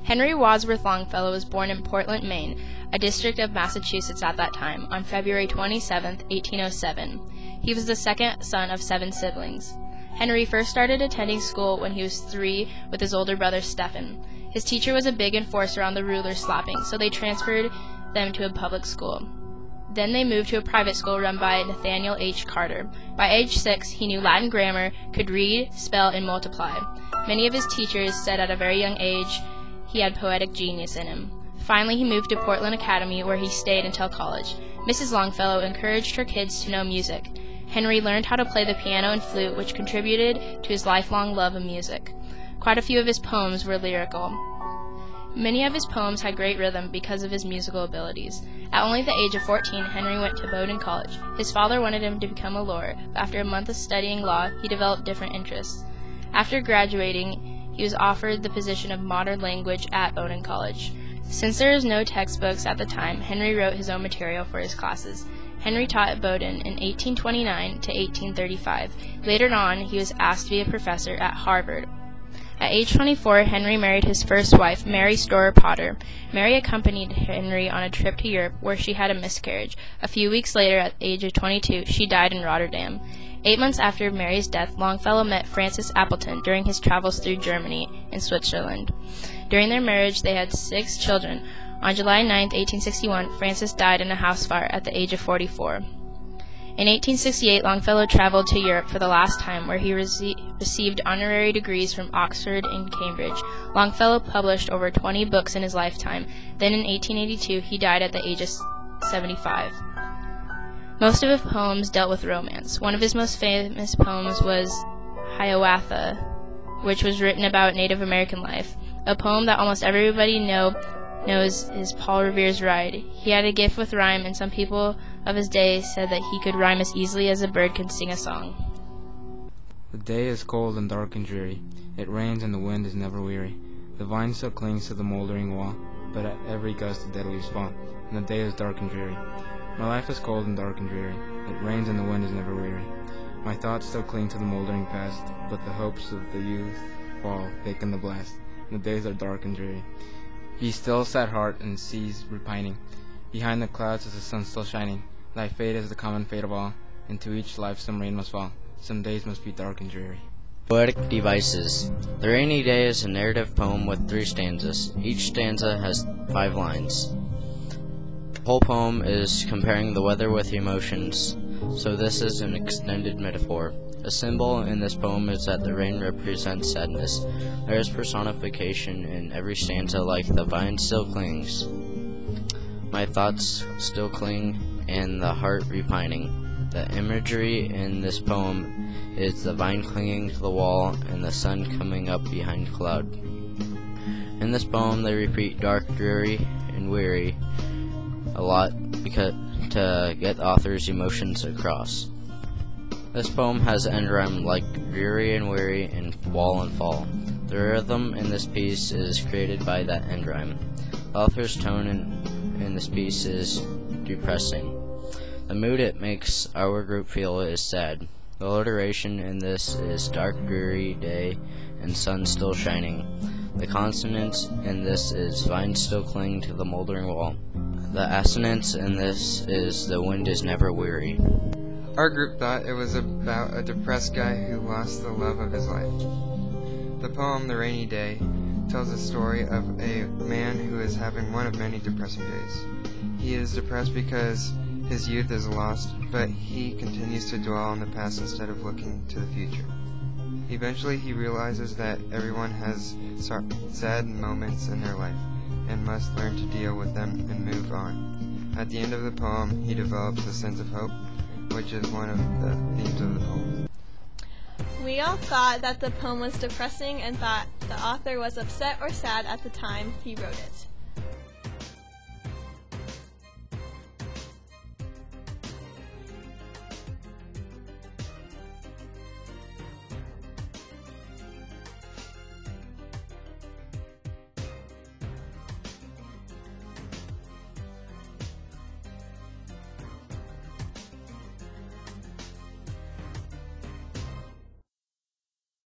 Henry Wadsworth Longfellow was born in Portland, Maine, a district of Massachusetts at that time, on February 27, 1807. He was the second son of 7 siblings. Henry first started attending school when he was 3 with his older brother Stephen. His teacher was a big enforcer on the ruler slapping, so they transferred them to a public school. Then they moved to a private school run by Nathaniel H. Carter. By age 6, he knew Latin grammar, could read, spell, and multiply. Many of his teachers said at a very young age he had poetic genius in him. Finally, he moved to Portland Academy, where he stayed until college. Mrs. Longfellow encouraged her kids to know music. Henry learned how to play the piano and flute, which contributed to his lifelong love of music. Quite a few of his poems were lyrical. Many of his poems had great rhythm because of his musical abilities. At only the age of 14, Henry went to Bowdoin College. His father wanted him to become a lawyer, but after a month of studying law, he developed different interests. After graduating, he was offered the position of modern language at Bowdoin College. Since there was no textbooks at the time, Henry wrote his own material for his classes. Henry taught at Bowdoin in 1829 to 1835. Later on, he was asked to be a professor at Harvard. At age 24, Henry married his first wife, Mary Storer Potter. Mary accompanied Henry on a trip to Europe, where she had a miscarriage. A few weeks later, at the age of 22, she died in Rotterdam. 8 months after Mary's death, Longfellow met Frances Appleton during his travels through Germany and Switzerland. During their marriage, they had 6 children. On July 9, 1861, Frances died in a house fire at the age of 44. In 1868, Longfellow traveled to Europe for the last time, where he received honorary degrees from Oxford and Cambridge. Longfellow published over 20 books in his lifetime. Then in 1882, he died at the age of 75. Most of his poems dealt with romance. One of his most famous poems was Hiawatha, which was written about Native American life. A poem that almost everybody knows is Paul Revere's Ride. He had a gift with rhyme, and some people of his day said that he could rhyme as easily as a bird can sing a song. The day is cold and dark and dreary. It rains and the wind is never weary. The vine still clings to the moldering wall, but at every gust the dead leaves fall, and the day is dark and dreary. My life is cold and dark and dreary. It rains and the wind is never weary. My thoughts still cling to the moldering past, but the hopes of the youth fall, thick in the blast, and the days are dark and dreary. Be still, sad heart, and cease repining. Behind the clouds is the sun still shining. Thy fate is the common fate of all. Into each life some rain must fall. Some days must be dark and dreary. Poetic devices. The Rainy Day is a narrative poem with 3 stanzas. Each stanza has 5 lines. The whole poem is comparing the weather with emotions, so this is an extended metaphor. A symbol in this poem is that the rain represents sadness. There is personification in every stanza, like the vine still clings, my thoughts still cling, and the heart repining. The imagery in this poem is the vine clinging to the wall and the sun coming up behind cloud. In this poem they repeat dark, dreary, and weary a lot to get the author's emotions across. This poem has end rhyme like dreary and weary and wall and fall. The rhythm in this piece is created by that end rhyme. The author's tone in this piece is depressing. The mood it makes our group feel is sad. The alliteration in this is dark, dreary day and sun still shining. The consonant in this is vine still cling to the moldering wall. The assonance in this is the wind is never weary. Our group thought it was about a depressed guy who lost the love of his life. The poem, The Rainy Day, tells the story of a man who is having one of many depressing days. He is depressed because his youth is lost, but he continues to dwell on the past instead of looking to the future. Eventually he realizes that everyone has sad moments in their life and must learn to deal with them and move on. At the end of the poem, he develops a sense of hope, which is one of the themes of the poem. We all thought that the poem was depressing and thought the author was upset or sad at the time he wrote it.